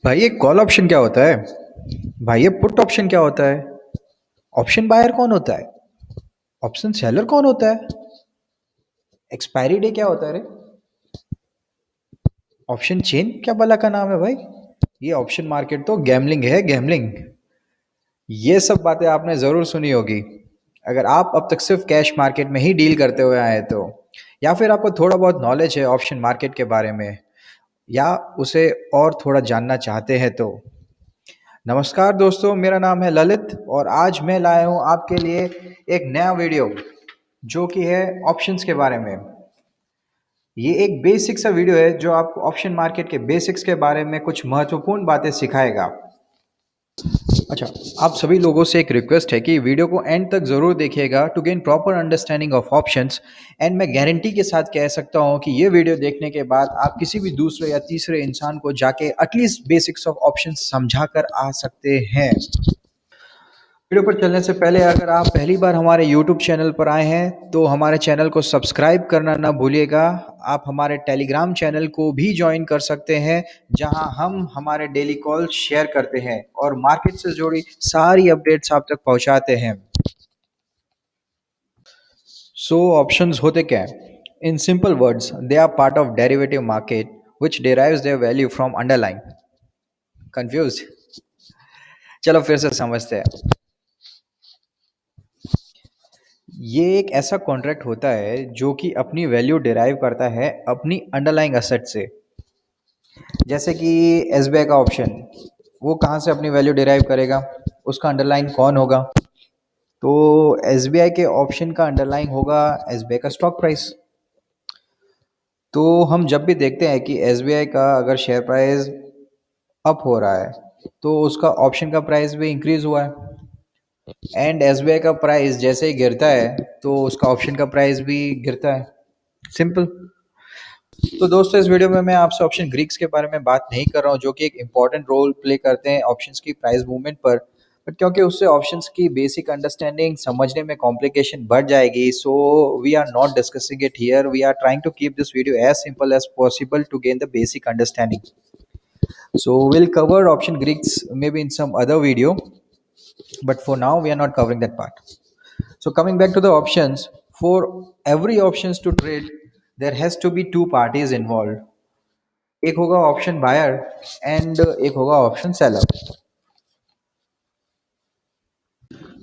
भाई ये call option क्या होता है? भाई ये पुट ऑप्शन क्या होता है? ऑप्शन बायर कौन होता है? ऑप्शन सेलर कौन होता है? एक्सपायरी डे क्या होता है रे? ऑप्शन चेन क्या भला का नाम है भाई? ये ऑप्शन मार्केट तो गैमलिंग है, गैमलिंग। ये सब बातें आपने जरूर सुनी होगी अगर आप अब तक सिर्फ कैश मार्केट में ही डील करते हुए आए तो, या फिर आपको थोड़ा बहुत नॉलेज है ऑप्शन मार्केट के बारे में, या उसे और थोड़ा जानना चाहते हैं तो। नमस्कार दोस्तों, मेरा नाम है ललित और आज मैं लाया हूँ आपके लिए एक नया वीडियो जो कि है ऑप्शंस के बारे में। ये एक बेसिक सा वीडियो है जो आपको ऑप्शन मार्केट के बेसिक्स के बारे में कुछ महत्वपूर्ण बातें सिखाएगा। अच्छा, आप सभी लोगों से एक रिक्वेस्ट है कि वीडियो को एंड तक ज़रूर देखिएगा to gain proper understanding of options. And मैं गारंटी के साथ कह सकता हूँ कि ये वीडियो देखने के बाद आप किसी भी दूसरे या तीसरे इंसान को जाके एटलीस्ट बेसिक्स ऑफ ऑप्शंस समझा कर आ सकते हैं। वीडियो पर चलने से पहले अगर आप पहली बार हमारे YouTube चैनल पर आए हैं तो हमारे चैनल को सब्सक्राइब करना ना भूलिएगा। आप हमारे टेलीग्राम चैनल को भी ज्वाइन कर सकते हैं जहां हम हमारे डेली कॉल शेयर करते हैं और मार्केट से जुड़ी सारी अपडेट्स आप तक पहुंचाते हैं। सो ऑप्शंस होते क्या हैं? In simple words they are part of derivative market which derives their value from underline. Confuse? चलो फिर से समझते हैं। ये एक ऐसा कॉन्ट्रैक्ट होता है जो कि अपनी वैल्यू डिराइव करता है अपनी अंडरलाइंग असेट से। जैसे कि एसबीआई का ऑप्शन, वो कहाँ से अपनी वैल्यू डिराइव करेगा? उसका अंडरलाइन कौन होगा? तो एसबीआई के ऑप्शन का अंडरलाइन होगा एसबीआई का स्टॉक प्राइस। तो हम जब भी देखते हैं कि एसबीआई का अगर शेयर प्राइस अप हो रहा है तो उसका ऑप्शन का प्राइस भी इंक्रीज हुआ है। एंड एसबीआई का प्राइस जैसे ही गिरता है तो उसका ऑप्शन का प्राइस भी गिरता है। सिंपल। तो दोस्तों, इस वीडियो में मैं आपसे ऑप्शन ग्रीक्स के बारे में बात नहीं कर रहा हूँ जो कि एक इंपॉर्टेंट रोल प्ले करते हैं ऑप्शंस की प्राइस मूवमेंट पर। बट क्योंकि उससे ऑप्शंस की बेसिक अंडरस्टैंडिंग समझने में कॉम्प्लिकेशन बढ़ जाएगी, so we are not discussing it here. We are trying to keep this video as simple as possible to gain the basic understanding. So we'll cover option Greeks maybe in some other video, but for now we are not covering that part. So coming back to the options, for every options to trade, there has to be two parties involved. एक होगा option buyer and एक होगा option seller.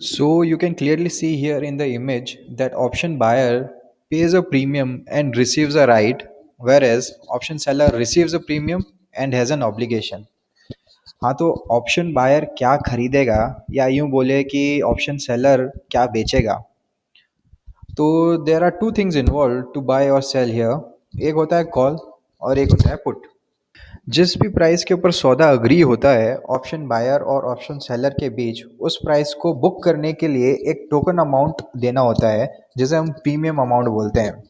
So you can clearly see here in the image that option buyer pays a premium and receives a right, whereas option seller receives a premium and has an obligation. हाँ, तो option buyer क्या खरीदेगा या यूं बोले कि option seller क्या बेचेगा? तो there are two things involve to buy और सेल हियर। एक होता है कॉल और एक होता है पुट। जिस भी प्राइस के ऊपर सौदा अग्री होता है ऑप्शन बायर और ऑप्शन सेलर के बीच, उस प्राइस को बुक करने के लिए एक टोकन अमाउंट देना होता है जिसे हम प्रीमियम अमाउंट बोलते हैं।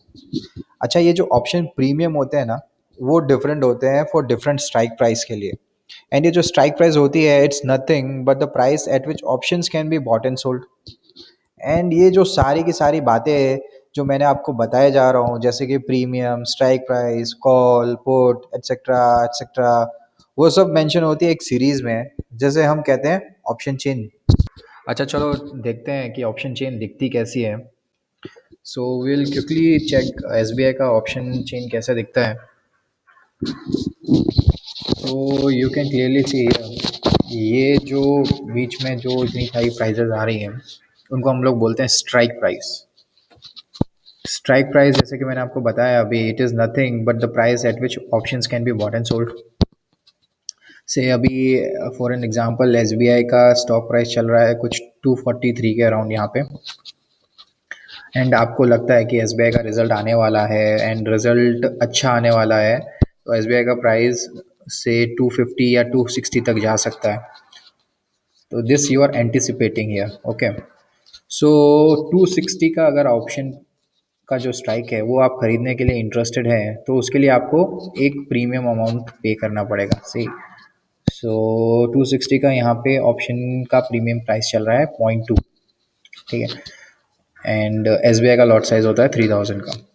अच्छा, ये जो ऑप्शन प्रीमियम होते हैं ना, वो डिफरेंट होते हैं फॉर डिफरेंट स्ट्राइक प्राइस के लिए। एंड ये जो स्ट्राइक प्राइस होती है, it's nothing but the price at which options can be bought and sold. And ये जो सारी की सारी बातें जो मैंने आपको बताए जा रहा हूँ, जैसे कि premium, strike price, call, put, etcetera etcetera, वो सब मेंशन होती है एक सीरीज में, जैसे हम कहते हैं ऑप्शन चेन। अच्छा, चलो देखते हैं कि ऑप्शन चेन दिखती कैसी है। So will quickly check SBI का ऑप्शन चेन कैसा दिखता है। तो यू कैन क्लियरली सी ये जो बीच में जो इतनी सारी प्राइजेज आ रही हैं उनको हम लोग बोलते हैं स्ट्राइक प्राइस। स्ट्राइक प्राइस, जैसे कि मैंने आपको बताया अभी, it is nothing but the price at which options can be bought and sold. से अभी फॉर एन एग्जांपल एसबीआई का स्टॉक प्राइस चल रहा है कुछ 243 के अराउंड यहाँ पे। एंड आपको लगता है कि एसबीआई का रिजल्ट आने वाला है एंड रिजल्ट अच्छा आने वाला है, तो एसबीआई का प्राइस से 250 या 260 तक जा सकता है। तो this you are anticipating here, okay. So 260 का अगर ऑप्शन का जो स्ट्राइक है वो आप खरीदने के लिए इंटरेस्टेड हैं तो उसके लिए आपको एक प्रीमियम अमाउंट पे करना पड़ेगा, सही। सो 260 का यहाँ पे ऑप्शन का प्रीमियम प्राइस चल रहा है 0.2, ठीक है। एंड एसबीआई का लॉट साइज होता है 3000 का।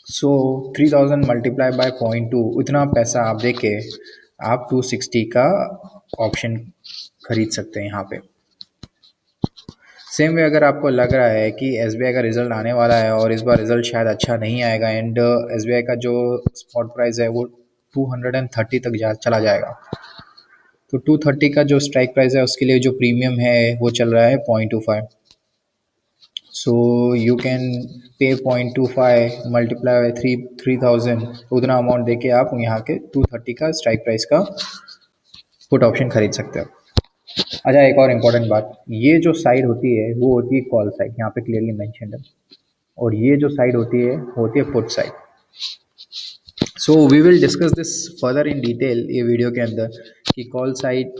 सो 3000 मल्टीप्लाई बाय 0.2, इतना पैसा आप दे के आप 260 का ऑप्शन खरीद सकते हैं यहाँ पे। सेम वे अगर आपको लग रहा है कि एसबीआई का रिजल्ट आने वाला है और इस बार रिजल्ट शायद अच्छा नहीं आएगा एंड एसबीआई का जो स्पॉट प्राइस है वो 230 तक चला जाएगा, तो 230 का जो स्ट्राइक प्राइस है उसके लिए जो प्रीमियम है वो चल रहा है 0.25। So you can pay 0.25 multiply by 3000, उतना अमाउंट देके आप यहाँ के 230 का स्ट्राइक प्राइस का पुट ऑप्शन खरीद सकते हो। अच्छा, एक और इम्पोर्टेंट बात, ये जो साइड होती है वो होती है कॉल साइड, यहाँ पे क्लियरली मेंशन्ड है, और ये जो साइड होती है वो होती है put side. So we will discuss this further in detail ये वीडियो के अंदर कि कॉल साइड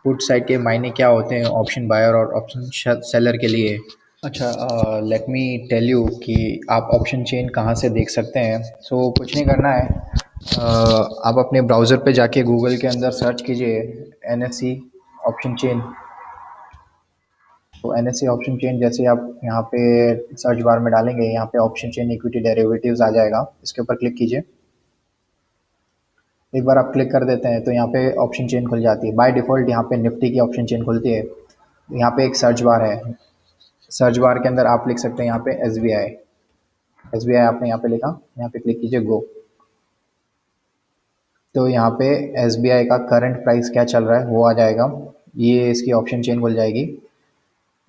पुट साइड के मायने क्या होते हैं ऑप्शन बायर और ऑप्शन सेलर के लिए। अच्छा, लेट मी टेल यू कि आप ऑप्शन चेन कहाँ से देख सकते हैं। सो कुछ नहीं करना है, आप अपने ब्राउज़र पे जाके गूगल के अंदर सर्च कीजिए एनएससी ऑप्शन चेन। तो एनएससी ऑप्शन चेन जैसे आप यहाँ पे सर्च बार में डालेंगे, यहाँ पे ऑप्शन चेन इक्विटी डेरिवेटिव्स आ जाएगा, इसके ऊपर क्लिक कीजिए। एक बार आप क्लिक कर देते हैं तो यहाँ पे ऑप्शन चेन खुल जाती है। बाय डिफ़ॉल्ट यहाँ पे निफ्टी की ऑप्शन चेन खुलती है। यहाँ पे एक सर्च बार है, सर्च बार के अंदर आप लिख सकते हैं यहाँ पे एसबीआई। एसबीआई आपने यहाँ पे लिखा, यहाँ पे क्लिक कीजिए गो। तो यहाँ पे एसबीआई का करंट प्राइस क्या चल रहा है वो आ जाएगा, ये इसकी ऑप्शन चेन खुल जाएगी।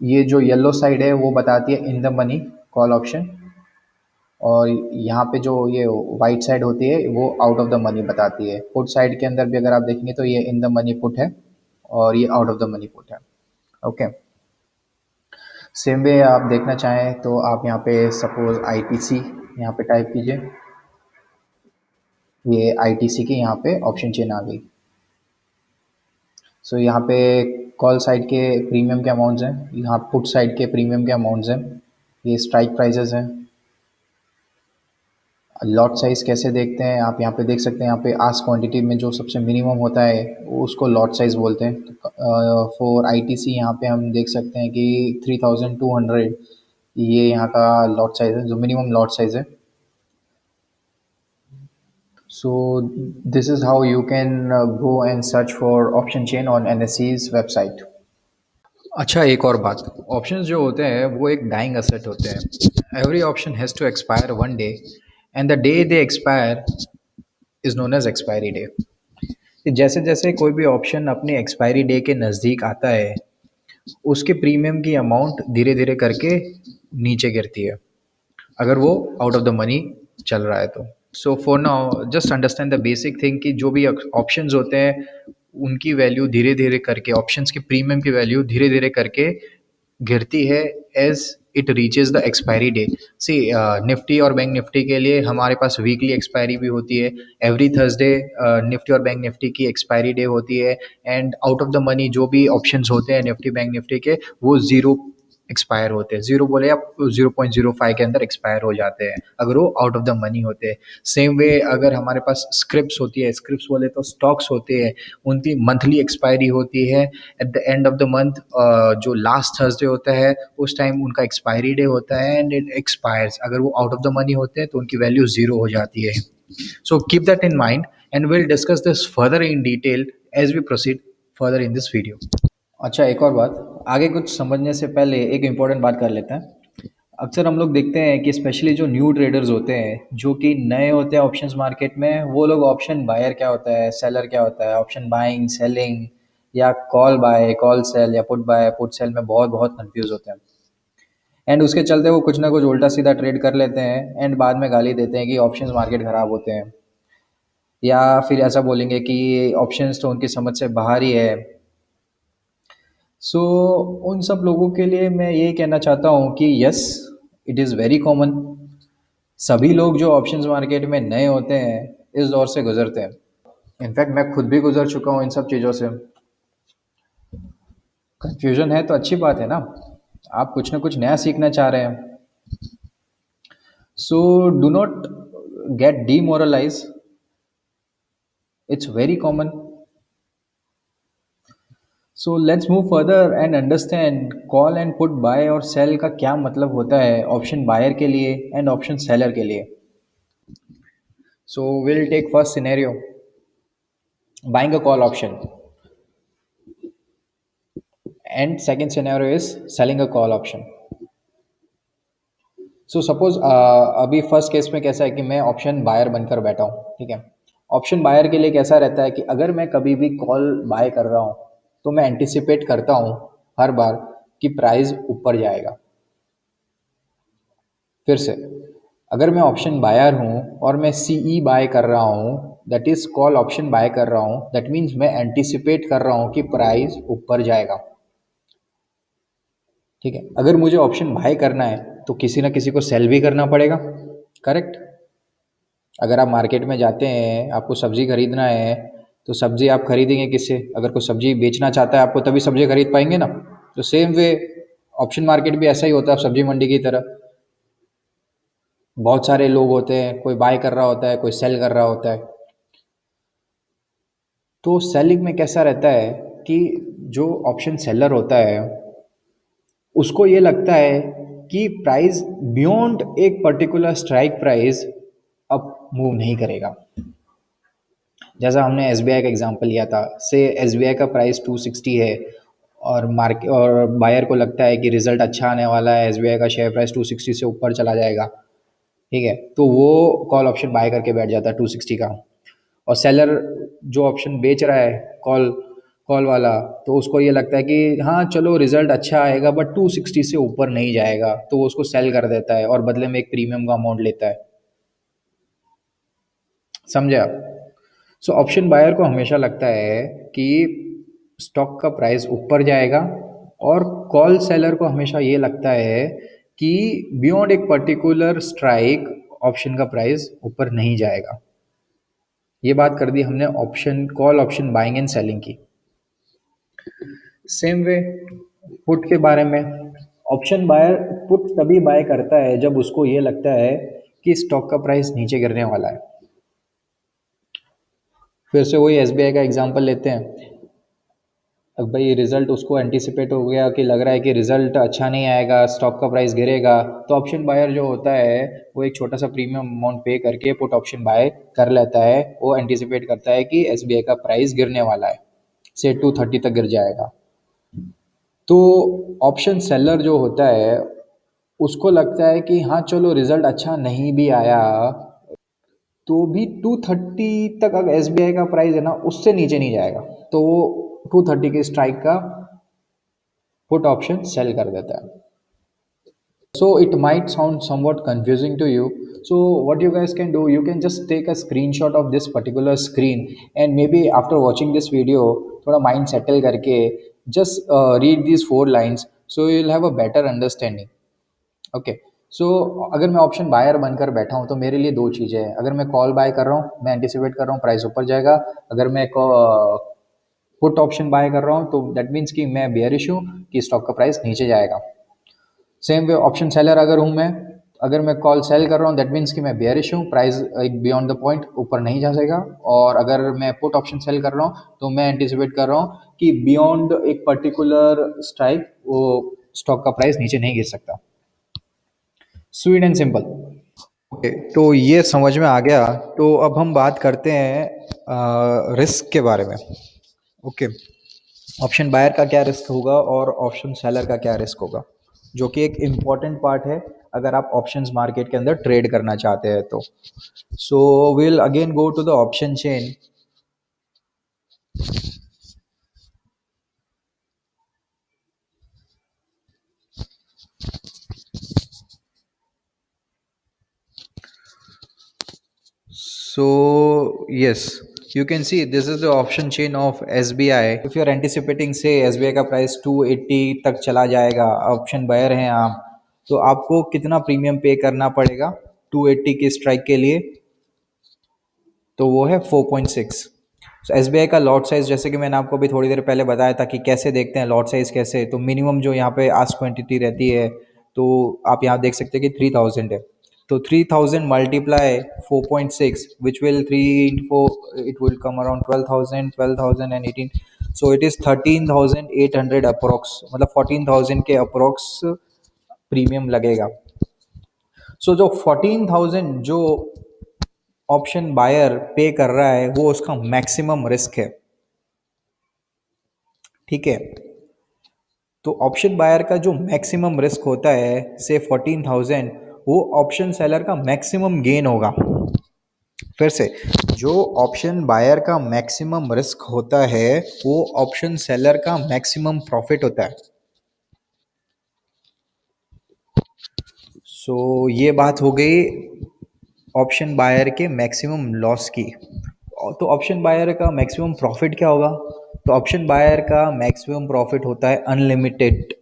ये जो येलो साइड है वो बताती है in the money call option, और यहाँ पे जो ये वाइट साइड होती है वो आउट ऑफ द मनी बताती है। पुट साइड के अंदर भी अगर आप देखेंगे तो ये इन द मनी पुट है और ये out of the money put है। ओके, सेम वे आप देखना चाहें तो आप यहाँ पे सपोज आईटीसी यहाँ पे टाइप कीजिए, ये आईटीसी की यहाँ पे ऑप्शन चेन आ गई। सो यहाँ पे कॉल साइड के प्रीमियम के अमाउंट्स हैं, यहाँ पुट साइड के प्रीमियम के अमाउंट्स हैं, ये स्ट्राइक प्राइजेस हैं। लॉट साइज़ कैसे देखते हैं आप यहाँ पे देख सकते हैं, यहाँ पे आस्क क्वांटिटी में जो सबसे मिनिमम होता है उसको लॉट साइज़ बोलते हैं। फॉर आईटीसी यहाँ पे हम देख सकते हैं कि 3200 ये यहाँ का लॉट साइज़ है, जो मिनिमम लॉट साइज़ है। So this is how you can go and search for option chain on NSE's website. अच्छा, एक और बात, ऑप्शंस जो होते हैं वो एक डाइंग असेट होते हैं। Every option has to expire one day and the day they expire is known as expiry day. जैसे जैसे कोई भी ऑप्शन अपने एक्सपायरी डे के नज़दीक आता है उसके प्रीमियम की अमाउंट धीरे धीरे करके नीचे गिरती है, अगर वो आउट ऑफ द मनी चल रहा है तो। So for now just understand the basic thing कि जो भी ऑप्शंस होते हैं उनकी वैल्यू धीरे धीरे करके, ऑप्शंस के प्रीमियम की वैल्यू धीरे धीरे करके गिरती है as it reaches the expiry day. See Nifty और बैंक निफ्टी के लिए हमारे पास वीकली एक्सपायरी भी होती है, एवरी थर्सडे निफ्टी और बैंक निफ्टी की एक्सपायरी डे होती है, and out of the money जो भी ऑप्शंस होते हैं निफ्टी बैंक निफ्टी के वो ज़ीरो एक्सपायर होते हैं, ज़ीरो बोले आप 0.05 के अंदर एक्सपायर हो जाते हैं अगर वो आउट ऑफ द मनी होते हैं। सेम वे अगर हमारे पास स्क्रिप्ट्स होती है, स्क्रिप्ट्स बोले तो स्टॉक्स होते हैं, उनकी मंथली एक्सपायरी होती है at the end of the month. जो लास्ट थर्सडे होता है उस टाइम उनका एक्सपायरी डे होता है एंड इट एक्सपायर्स, अगर वो आउट ऑफ द मनी होते हैं तो उनकी वैल्यू ज़ीरो हो जाती है। So keep that in mind and will discuss this further in detail as we proceed further in this video. अच्छा, एक और बात, आगे कुछ समझने से पहले एक इम्पॉर्टेंट बात कर लेते हैं। अक्सर हम लोग देखते हैं कि स्पेशली जो न्यू ट्रेडर्स होते हैं जो कि नए होते हैं ऑप्शंस मार्केट में, वो लोग ऑप्शन बायर क्या होता है, सेलर क्या होता है, ऑप्शन बाइंग सेलिंग या कॉल बाय कॉल सेल या पुट बाय पुट सेल में बहुत बहुत कंफ्यूज होते हैं। एंड उसके चलते वो कुछ ना कुछ उल्टा सीधा ट्रेड कर लेते हैं एंड बाद में गाली देते हैं कि ऑप्शंस मार्केट ख़राब होते हैं, या फिर ऐसा बोलेंगे कि ऑप्शंस तो उनकी समझ से बाहर ही है। सो उन सब लोगों के लिए मैं ये कहना चाहता हूँ कि yes, it is very common. सभी लोग जो ऑप्शंस मार्केट में नए होते हैं इस दौर से गुजरते हैं। इनफैक्ट मैं खुद भी गुजर चुका हूँ इन सब चीज़ों से। कंफ्यूजन है तो अच्छी बात है ना, आप कुछ ना कुछ नया सीखना चाह रहे हैं। So do not gate demoralise, it's very common. So let's move further and understand call and put buy और सेल का क्या मतलब होता है ऑप्शन बायर के लिए एंड ऑप्शन सेलर के लिए। So will take first scenario. buying a call option, and second scenario is selling a call option. So suppose अभी फर्स्ट केस में कैसा है कि मैं ऑप्शन बायर बनकर बैठा हूँ, ठीक है। ऑप्शन बायर के लिए कैसा रहता है कि अगर मैं कभी भी कॉल बाय कर रहा हूँ तो मैं एंटिसिपेट करता हूँ हर बार कि प्राइस ऊपर जाएगा। फिर से, अगर मैं ऑप्शन बायर हूँ और मैं सीई बाय कर रहा हूँ, that is call option buy कर रहा हूँ, दैट मीन्स मैं एंटिसिपेट कर रहा हूँ कि प्राइस ऊपर जाएगा, ठीक है। अगर मुझे ऑप्शन बाय करना है तो किसी ना किसी को सेल भी करना पड़ेगा, करेक्ट। अगर आप मार्केट में जाते हैं, आपको सब्जी खरीदना है, तो सब्जी आप खरीदेंगे किससे? अगर कोई सब्जी बेचना चाहता है आपको, तभी सब्जी खरीद पाएंगे ना। तो सेम वे ऑप्शन मार्केट भी ऐसा ही होता है, सब्जी मंडी की तरह। बहुत सारे लोग होते हैं, कोई बाय कर रहा होता है, कोई सेल कर रहा होता है। तो सेलिंग में कैसा रहता है कि जो ऑप्शन सेलर होता है उसको ये लगता है कि प्राइस बियॉन्ड एक पर्टिकुलर स्ट्राइक प्राइस अब मूव नहीं करेगा। जैसा हमने एसबीआई का एग्जांपल लिया था, से एसबीआई का प्राइस 260 है और मार्केट और बायर को लगता है कि रिजल्ट अच्छा आने वाला है, एसबीआई का शेयर प्राइस 260 से ऊपर चला जाएगा, ठीक है। तो वो कॉल ऑप्शन बाय करके बैठ जाता है 260 का। और सेलर जो ऑप्शन बेच रहा है, कॉल कॉल वाला, तो उसको ये लगता है कि हाँ चलो रिजल्ट अच्छा आएगा बट 260 से ऊपर नहीं जाएगा, तो वो उसको सेल कर देता है और बदले में एक प्रीमियम का अमाउंट लेता है। समझे आप? सो ऑप्शन बायर को हमेशा लगता है कि स्टॉक का प्राइस ऊपर जाएगा, और कॉल सेलर को हमेशा ये लगता है कि बियॉन्ड एक पर्टिकुलर स्ट्राइक ऑप्शन का प्राइस ऊपर नहीं जाएगा। ये बात कर दी हमने option call option buying and selling की। सेम वे पुट के बारे में, ऑप्शन बायर पुट तभी बाय करता है जब उसको ये लगता है कि स्टॉक का प्राइस नीचे गिरने वाला है। फिर से वही एसबीआई का एग्जांपल लेते हैं। अब भाई रिजल्ट उसको एंटिसिपेट हो गया कि लग रहा है कि रिजल्ट अच्छा नहीं आएगा, स्टॉक का प्राइस गिरेगा, तो ऑप्शन बायर जो होता है वो एक छोटा सा प्रीमियम अमाउंट पे करके पुट ऑप्शन बाय कर लेता है। वो एंटिसिपेट करता है कि एसबीआई का प्राइस गिरने वाला है, से 230 तक गिर जाएगा। तो ऑप्शन सेलर जो होता है उसको लगता है कि हाँ चलो रिजल्ट अच्छा नहीं भी आया तो भी 230 तक अगर एसबीआई का प्राइस है ना उससे नीचे नहीं जाएगा, तो वो 230 के स्ट्राइक का पुट ऑप्शन सेल कर देता है। So it might sound somewhat confusing to you. So what you guys can do, you can just take a screenshot of this particular screen, and maybe after watching this video थोड़ा mind settle करके just read these 4 lines, so you'll have a better understanding. Okay, so अगर मैं option buyer बनकर बैठा हूँ तो मेरे लिए दो चीज़ें हैं। अगर मैं कॉल बाय कर रहा हूँ, मैं एंटिसिपेट कर रहा हूँ प्राइस ऊपर जाएगा। अगर मैं पुट ऑप्शन बाय कर रहा हूँ तो दैट मीन्स कि मैं बेयरिश हूँ कि स्टॉक का प्राइस नीचे जाएगा। सेम वे ऑप्शन सेलर अगर हूँ मैं, अगर मैं कॉल सेल कर रहा हूँ दैट मीन्स कि मैं बेयरिश हूँ, प्राइस एक बियॉन्ड द पॉइंट ऊपर नहीं जा सकेगा। और अगर मैं पुट ऑप्शन सेल कर रहा हूँ तो मैं एंटिसिपेट कर रहा हूँ कि बियॉन्ड एक पर्टिकुलर स्ट्राइक वो स्टॉक का प्राइस नीचे नहीं गिर सकता। Sweet and simple. ओके, तो ये समझ में आ गया। तो अब हम बात करते हैं रिस्क के बारे में। ओके, ऑप्शन बायर का क्या रिस्क होगा और ऑप्शन सेलर का क्या रिस्क होगा, जो कि एक इम्पॉर्टेंट पार्ट है अगर आप ऑप्शंस मार्केट के अंदर ट्रेड करना चाहते हैं तो। So will again go to the option chain. So yes, you can see this is the option chain of SBI. If you are anticipating say SBI का प्राइस 280 तक चला जाएगा, ऑप्शन बायर हैं आप, तो आपको कितना प्रीमियम पे करना पड़ेगा 280 के स्ट्राइक के लिए? तो वो है 4.6। सो एस का लॉट साइज, जैसे कि मैंने आपको अभी थोड़ी देर पहले बताया था कि कैसे देखते हैं लॉट साइज कैसे, तो मिनिमम जो यहाँ पे आस्क क्वांटिटी रहती है, तो आप यहाँ देख सकते हैं कि 3000 है। तो 3000 multiply 4.6 which will 3 it will come around 12,000, 12,000 and 18, so it is 13,800 approx, मतलब 14,000 के अप्रोक्स प्रीमियम लगेगा। सो जो 14,000 जो ऑप्शन बायर पे कर रहा है वो उसका मैक्सिमम रिस्क है, ठीक है। तो ऑप्शन बायर का जो मैक्सिमम रिस्क होता है से 14,000, वो ऑप्शन सेलर का मैक्सिमम गेन होगा। फिर से, जो ऑप्शन बायर का मैक्सिमम रिस्क होता है वो ऑप्शन सेलर का मैक्सिमम प्रॉफिट होता है। सो ये बात हो गई ऑप्शन बायर के मैक्सिमम लॉस की। तो ऑप्शन बायर का मैक्सिमम प्रॉफिट क्या होगा? तो ऑप्शन बायर का मैक्सिमम प्रॉफिट होता है अनलिमिटेड।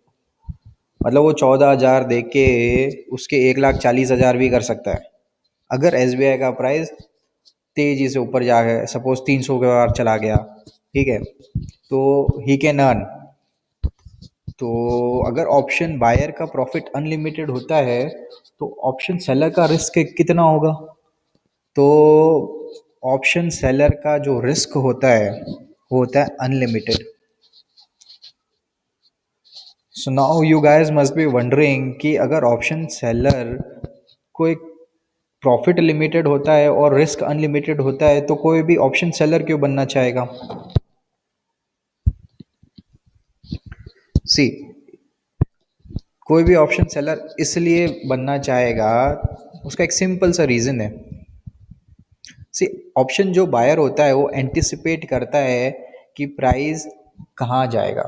मतलब वो 14,000 दे के उसके 1,40,000 भी कर सकता है। अगर एसबीआई का प्राइस तेजी से ऊपर जा गया, सपोज 300 के बार चला गया, ठीक है, तो ही कैन अर्न। तो अगर ऑप्शन बायर का प्रॉफिट अनलिमिटेड होता है तो ऑप्शन सेलर का रिस्क कितना होगा? तो ऑप्शन सेलर का जो रिस्क होता है वो होता है unlimited. So now you guys must be wondering कि अगर ऑप्शन सेलर को एक प्रॉफिट लिमिटेड होता है और रिस्क अनलिमिटेड होता है तो कोई भी ऑप्शन सेलर क्यों बनना चाहेगा? सी, कोई भी ऑप्शन सेलर इसलिए बनना चाहेगा, उसका एक सिंपल सा रीज़न है। सी, ऑप्शन जो बायर होता है वो एंटिसिपेट करता है कि प्राइस कहाँ जाएगा,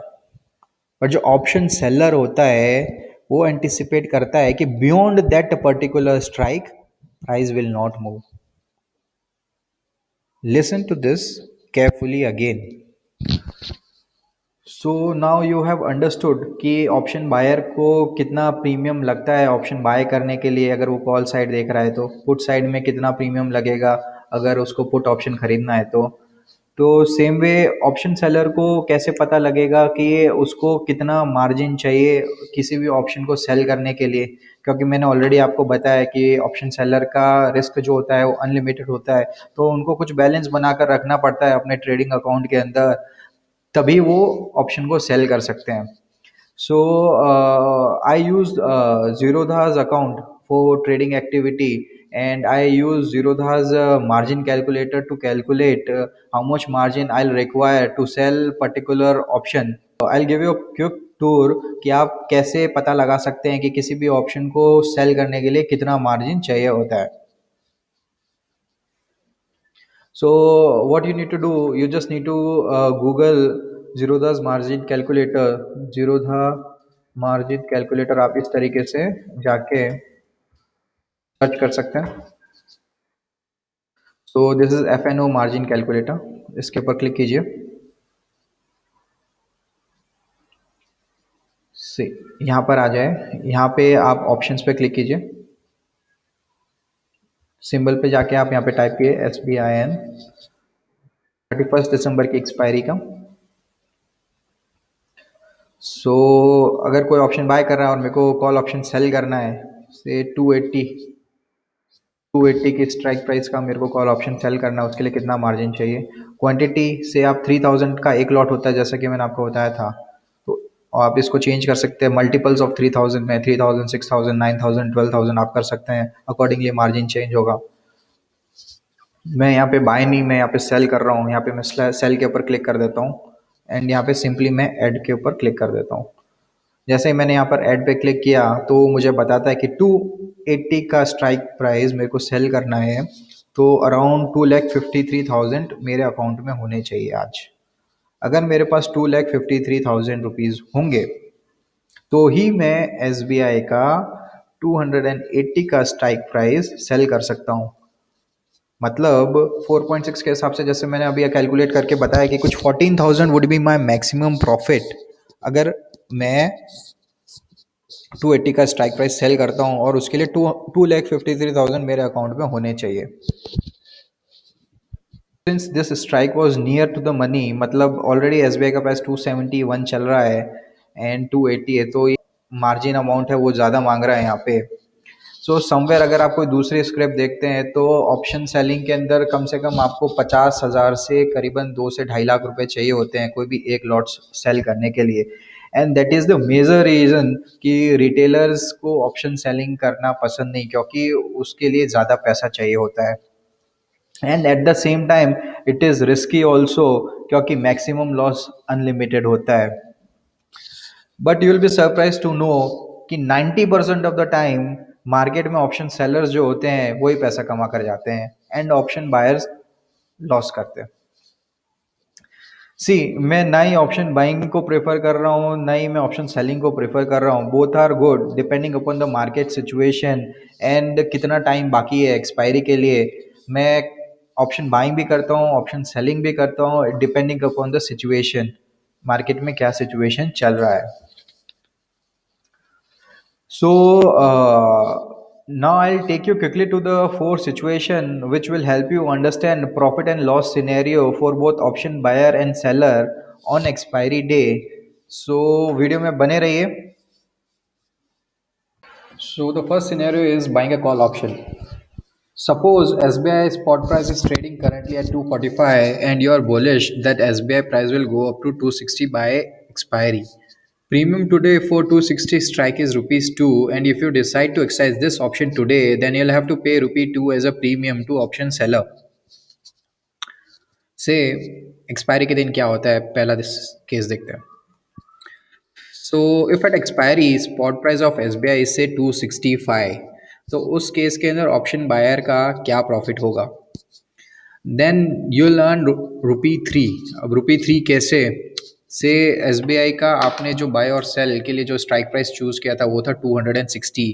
पर जो ऑप्शन सेलर होता है वो एंटिसिपेट करता है कि beyond that particular strike price will not move. Listen to this carefully again. So now you have understood कि ऑप्शन बायर को कितना प्रीमियम लगता है ऑप्शन बाय करने के लिए। अगर वो कॉल साइड देख रहा है तो पुट साइड में कितना प्रीमियम लगेगा अगर उसको पुट ऑप्शन खरीदना है तो सेम वे ऑप्शन सेलर को कैसे पता लगेगा कि उसको कितना मार्जिन चाहिए किसी भी ऑप्शन को सेल करने के लिए? क्योंकि मैंने ऑलरेडी आपको बताया कि ऑप्शन सेलर का रिस्क जो होता है वो अनलिमिटेड होता है, तो उनको कुछ बैलेंस बनाकर रखना पड़ता है अपने ट्रेडिंग अकाउंट के अंदर, तभी वो ऑप्शन को सेल कर सकते हैं। सो आई use Zerodha's account for trading activity, and I use Zerodha's margin calculator to calculate how much margin I'll require to sell particular option. I'll give you a quick tour कि आप कैसे पता लगा सकते हैं कि किसी भी ऑप्शन को सेल करने के लिए कितना मार्जिन चाहिए होता है। So what you need to do, you just need to Google Zerodha's margin calculator। Zerodha margin calculator आप इस तरीके से जाके सर्च कर सकते हैं। So this is FNO margin calculator, इसके ऊपर क्लिक कीजिए। से यहाँ पर आ जाए, यहाँ पे आप ऑप्शंस पे क्लिक कीजिए। सिंबल पे जाके आप यहाँ पे टाइप किए SBIN 31 दिसंबर की एक्सपायरी का। सो अगर कोई ऑप्शन बाय कर रहा है और मेरे को कॉल ऑप्शन सेल करना है, से 280 की स्ट्राइक प्राइस का मेरे को कॉल ऑप्शन सेल करना है, उसके लिए कितना मार्जिन चाहिए? क्वांटिटी से आप 3000 का एक लॉट होता है जैसा कि मैंने आपको बताया था, तो आप इसको चेंज कर सकते हैं मल्टीपल्स ऑफ 3000 में, 3000, 6000, 9000, 12000 आप कर सकते हैं, अकॉर्डिंगली मार्जिन चेंज होगा। मैं यहाँ पे बाय नहीं, मैं यहाँ पे सेल कर रहा हूँ, यहाँ पे मैं सेल के ऊपर क्लिक कर देता हूँ एंड यहाँ पे सिंपली मैं ऐड के ऊपर क्लिक कर देता हूँ। जैसे ही मैंने यहाँ पर ऐड पे क्लिक किया तो मुझे बताता है कि 280 का स्ट्राइक प्राइस मेरे को सेल करना है, तो अराउंड 2,53,000 मेरे अकाउंट में होने चाहिए आज। अगर मेरे पास 2,53,000 रुपीज़ होंगे तो ही मैं SBI का 280 का स्ट्राइक प्राइस सेल कर सकता हूँ। मतलब 4.6 के हिसाब से जैसे मैंने अभी कैलकुलेट करके बताया कि कुछ 14,000 would be my maximum profit अगर मैं 280 का स्ट्राइक प्राइस सेल करता हूँ, और उसके लिए 2,53,000 मेरे अकाउंट में होने चाहिए। Since this strike was near to the money, मतलब ऑलरेडी SBI का प्राइस 271 चल रहा है एंड 280 है, तो मार्जिन अमाउंट है वो ज़्यादा मांग रहा है यहाँ पे। सो समवेयर अगर आप कोई दूसरी स्क्रिप्ट देखते हैं तो ऑप्शन सेलिंग के अंदर कम से कम आपको 50,000 से करीबन 2 से 2.5 लाख रुपए चाहिए होते हैं कोई भी एक लॉट सेल करने के लिए। And that is the major reason कि रिटेलर्स को ऑप्शन सेलिंग करना पसंद नहीं, क्योंकि उसके लिए ज़्यादा पैसा चाहिए होता है। And at the same time it is risky also, क्योंकि मैक्सिमम लॉस अनलिमिटेड होता है। But you will be surprise to know कि 90% ऑफ द टाइम मार्केट में ऑप्शन सेलर्स जो होते हैं वही पैसा कमा कर जाते हैं एंड ऑप्शन बायर्स लॉस करते हैं। सी, मैं ना ही ऑप्शन बाइंग को प्रेफर कर रहा हूँ, ना ही मैं ऑप्शन सेलिंग को प्रेफर कर रहा हूँ। Both are good depending upon the market situation and कितना टाइम बाकी है एक्सपायरी के लिए। मैं ऑप्शन बाइंग भी करता हूँ, ऑप्शन सेलिंग भी करता हूँ, depending upon the situation, market में क्या सिचुएशन चल रहा है। So now I'll take you quickly to the four situation which will help you understand profit and loss scenario for both option buyer and seller on expiry day. So video में बने रहिए। So the first scenario is buying a call option. Suppose SBI spot price is trading currently at 245 and you are bullish that SBI price will go up to 260 by expiry. Premium today for 260 strike is rupees 2, and if you decide to exercise this option today, then you'll have to pay rupee 2 as a premium to option seller. से expiry के दिन क्या होता है, पहला case देखते हैं। So if at expiry spot price of SBI से 265, तो उस केस के अंदर ऑप्शन बायर का क्या प्रॉफिट होगा? देन यू लर्न रुपी 3। अब रुपी 3 कैसे? से एसबीआई का आपने जो बाय और सेल के लिए जो स्ट्राइक प्राइस चूज़ किया था वो था 260,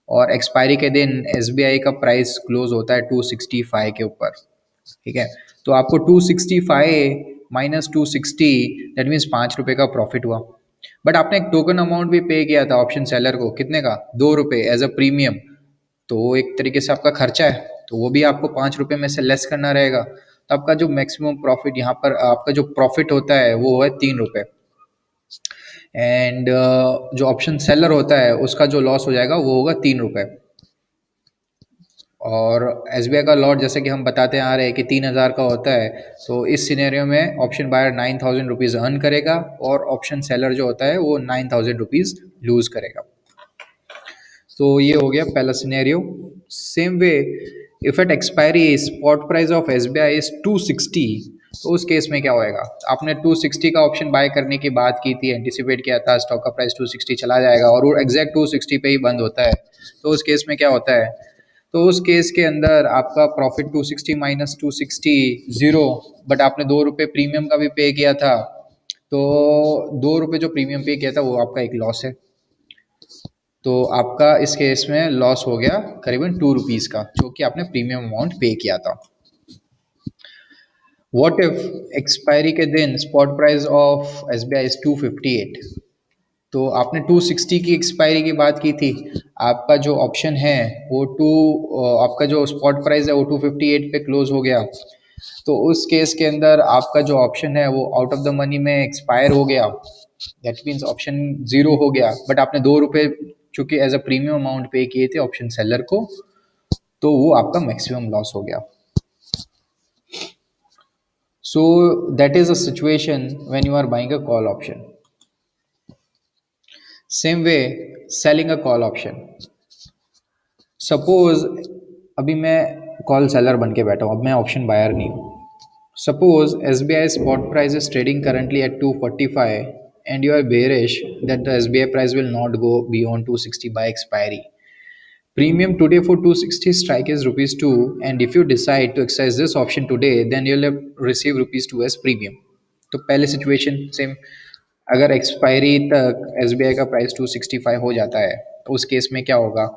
और एक्सपायरी के दिन एसबीआई का प्राइस क्लोज होता है 265 के ऊपर। ठीक है, तो आपको 265 माइनस 260 दैट मीन्स ₹5 का प्रॉफिट हुआ। बट आपने एक टोकन अमाउंट भी पे किया था ऑप्शन सेलर को, कितने का? ₹2 एज अ प्रीमियम। तो वो एक तरीके से आपका खर्चा है, तो वो भी आपको ₹5 में से लेस करना रहेगा। तो आपका जो मैक्सिमम प्रॉफिट यहाँ पर आपका जो प्रॉफिट होता है वो है ₹3। एंड जो ऑप्शन सेलर होता है उसका जो लॉस हो जाएगा वो होगा ₹3। और एसबीआई का लॉट जैसे कि हम बताते आ रहे हैं कि 3000 का होता है, तो इस सिनेरियो में ऑप्शन बायर 9000 रुपीज़ अर्न करेगा और ऑप्शन सेलर जो होता है वो 9000 रुपीज़ लूज़ करेगा। तो ये हो गया पहला scenario. Same way if at expiry spot price of SBI is 260, तो उस केस में क्या होएगा? आपने 260 का ऑप्शन बाय करने की बात की थी, एंटिसिपेट किया था स्टॉक का प्राइस 260 चला जाएगा और वो एग्जैक्ट 260 पे ही बंद होता है। तो उस केस में क्या होता है? तो उस केस के अंदर आपका प्रॉफिट 260 माइनस 260 जीरो, बट आपने ₹2 प्रीमियम का भी पे किया था, तो ₹2 जो प्रीमियम पे किया था वो आपका एक लॉस है। तो आपका इस केस में लॉस हो गया करीबन ₹2 का, जो कि आपने प्रीमियम अमाउंट पे किया था। व्हाट इफ एक्सपायरी के दिन spot price of SBI is 258, तो आपने 260 की एक्सपायरी की बात की थी, आपका जो ऑप्शन है वो आपका जो स्पॉट प्राइस है वो 258 पे क्लोज हो गया। तो उस केस के अंदर आपका जो ऑप्शन है वो आउट ऑफ द मनी में एक्सपायर हो गया, दैट मीन्स ऑप्शन जीरो हो गया। बट आपने ₹2 चूंकि एज अ प्रीमियम अमाउंट पे किए थे ऑप्शन सेलर को, तो वो आपका मैक्सिमम लॉस हो गया। So that is a situation when you are buying a call option. Same way selling a call option. Suppose अभी मैं कॉल सेलर बन के बैठा हूँ, अब मैं ऑप्शन बायर नहीं हूँ। Suppose SBI spot price is trading currently at 245 and you are bearish that the SBI price will not go beyond 260 by expiry. Premium today for 260 strike is rupees 2, and if you decide to exercise this option today then you'll receive rupees 2 as premium. तो पहले situation same, अगर expiry तक SBI का price 265 हो जाता है तो उस केस में क्या होगा?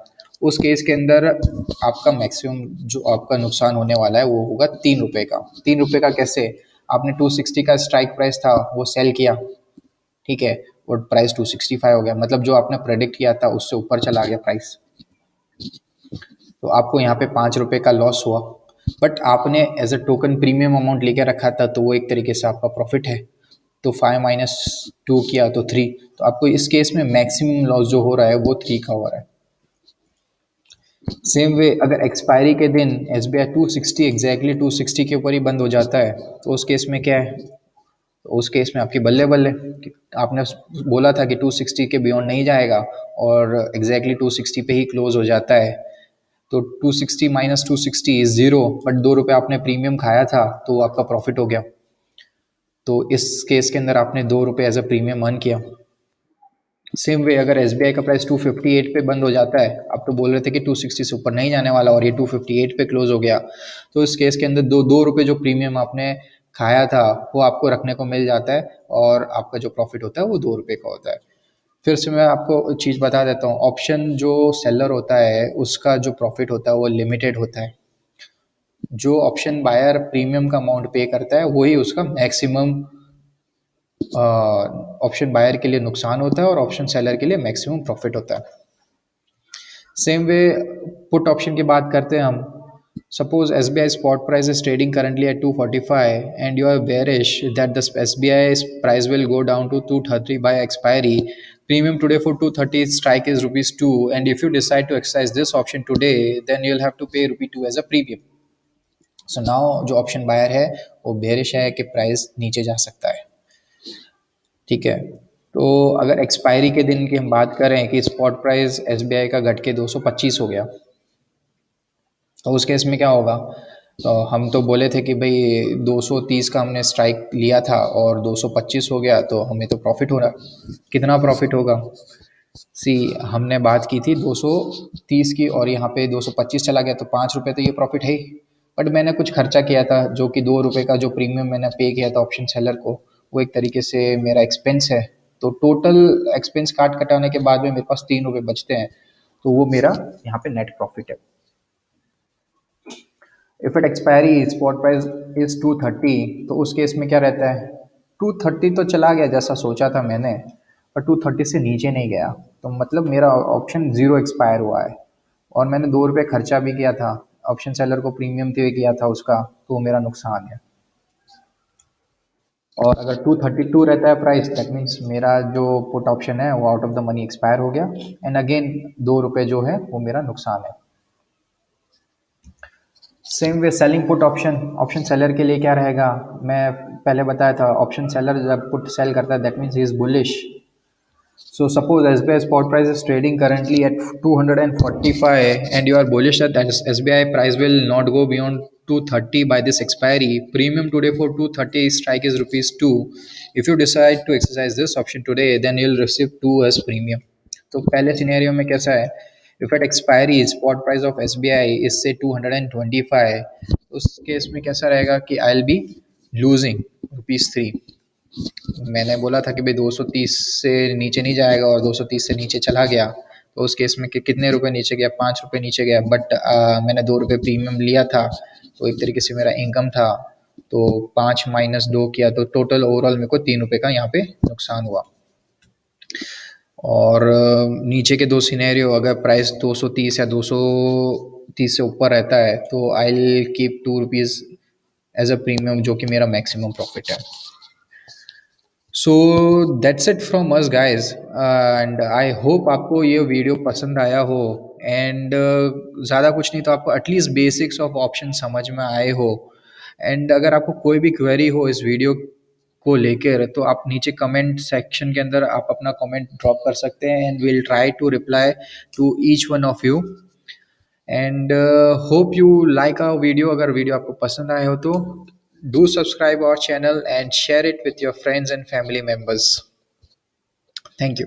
उस केस के अंदर आपका मैक्सिमम जो आपका नुकसान होने वाला है वो होगा ₹3 का। ₹3 का कैसे? आपने 260 का स्ट्राइक प्राइस था वो सेल किया, ठीक है, और प्राइस 265 हो गया, मतलब जो आपने प्रेडिक्ट किया था उससे ऊपर चला गया प्राइस, तो आपको यहाँ पे ₹5 का लॉस हुआ। बट आपने as a token premium amount लेके रखा था, तो वो एक तरीके से आपका प्रॉफिट है। तो 5 माइनस 2 किया तो 3, तो आपको इस केस में मैक्सिमम लॉस जो हो रहा है वो 3 का हो रहा है। सेम वे अगर एक्सपायरी के दिन एसबीआई 260 एग्जैक्टली 260 के ऊपर ही बंद हो जाता है, तो उस केस में क्या है? तो उस केस में आपकी बल्ले बल्ले, आपने बोला था कि 260 के बियॉन्ड नहीं जाएगा और एग्जैक्टली 260 पे ही क्लोज हो जाता है, तो 260 माइनस 260 इज जीरो, बट 2 रुपये आपने प्रीमियम खाया था तो वो आपका प्रॉफिट हो गया। तो इस केस के अंदर आपने 2 रुपये एज अ प्रीमियम अर्न किया। सेम वे अगर एस का प्राइस 258 पे बंद हो जाता है, आप तो बोल रहे थे कि 260 से ऊपर नहीं जाने वाला और ये 258 पे क्लोज हो गया, तो इस केस के अंदर दो दो रुपये जो प्रीमियम आपने खाया था वो आपको रखने को मिल जाता है और आपका जो प्रॉफिट होता है वो 2 रुपये का होता है। फिर से मैं आपको चीज़ बता देता हूँ, ऑप्शन जो सेलर होता है उसका जो प्रॉफिट होता है वो लिमिटेड होता है। जो ऑप्शन बायर प्रीमियम का अमाउंट पे करता है वही उसका मैक्सिमम ऑप्शन बायर के लिए नुकसान होता है और ऑप्शन सेलर के लिए मैक्सिमम प्रॉफिट होता है। सेम वे पुट ऑप्शन की बात करते हैं हम। Suppose S B I spot price is trading currently at 245 and you are bearish that the S B I price will go down to 230 by expiry. Premium today for 230 strike is rupees 2, and if you decide to exercise this option today, then you'll have to pay rupee 2 as a premium. So now जो option buyer है वो bearish है कि price नीचे जा सकता है। ठीक है, तो अगर एक्सपायरी के दिन की हम बात करें कि स्पॉट प्राइस एसबीआई का घट के 225 हो गया, तो उस केस में क्या होगा? तो हम तो बोले थे कि भाई 230 का हमने स्ट्राइक लिया था और 225 हो गया तो हमें तो प्रॉफिट हो रहा। कितना प्रॉफिट होगा? सी, हमने बात की थी 230 की और यहाँ पे 225 चला गया तो 5 रुपये तो ये प्रॉफिट है ही। बट मैंने कुछ खर्चा किया था जो कि 2 रुपये का जो प्रीमियम मैंने पे किया था ऑप्शन सेलर को, वो एक तरीके से मेरा एक्सपेंस है। तो टोटल एक्सपेंस काट कटाने के बाद में मेरे पास 3 रुपये बचते हैं, तो वो मेरा यहाँ पे नेट प्रॉफिट है। If at expiry spot price is 230, तो उस केस में क्या रहता है? 230 तो चला गया जैसा सोचा था मैंने, पर 230 से नीचे नहीं गया, तो मतलब मेरा ऑप्शन ज़ीरो एक्सपायर हुआ है और मैंने 2 रुपये खर्चा भी किया था, ऑप्शन सेलर को प्रीमियम पे किया था उसका, तो वो मेरा नुकसान है। और अगर 232 रहता है प्राइस, दैट मीन्स मेरा जो पुट ऑप्शन है वो out of the money expire हो गया, एंड अगेन 2 रुपये जो है वो मेरा नुकसान है। Same way selling put option, option seller के लिए क्या रहेगा? मैं पहले बताया था, ऑप्शन सेलर जब पुट सेल करता है that means he is bullish. So suppose SBI spot price is trading currently at 245 and you are bullish that SBI price will not go beyond 230 by this expiry. Premium today for 230 strike is rupees 2. If you decide to exercise this option today, then you'll receive 2 as premium. तो पहले scenario में कैसा है? If at expiry spot price of SBI is say 225, उस case में कैसा रहेगा कि I'll be losing rupees 3। मैंने बोला था कि भाई 230 से नीचे नहीं जाएगा और 230 से नीचे चला गया, तो उस केस में कि कितने रुपए नीचे गया? 5 रुपये नीचे गया, बट मैंने 2 रुपये प्रीमियम लिया था, तो एक तरीके से मेरा इनकम था। तो 5 माइनस 2 किया तो टोटल ओवरऑल मेरे को 3 रुपये का यहाँ पे नुकसान हुआ। और नीचे के दो सिनेरियो, अगर प्राइस 230 या 230 से ऊपर रहता है तो I will keep 2 rupees as a premium, जो कि मेरा मैक्सिमम प्रॉफिट है। So that's it from us guys, and I hope आपको ये वीडियो पसंद आया हो, एंड ज़्यादा कुछ नहीं तो आपको एटलीस्ट बेसिक्स ऑफ ऑप्शन समझ में आए हो। एंड अगर आपको कोई भी क्वेरी हो इस वीडियो को लेकर तो आप नीचे कमेंट सेक्शन के अंदर आप अपना कमेंट ड्रॉप कर सकते हैं, and will try to reply to each one of you. And hope you like our video. अगर वीडियो आपको पसंद आए हो तो do subscribe our channel and share it with your friends and family members. Thank you.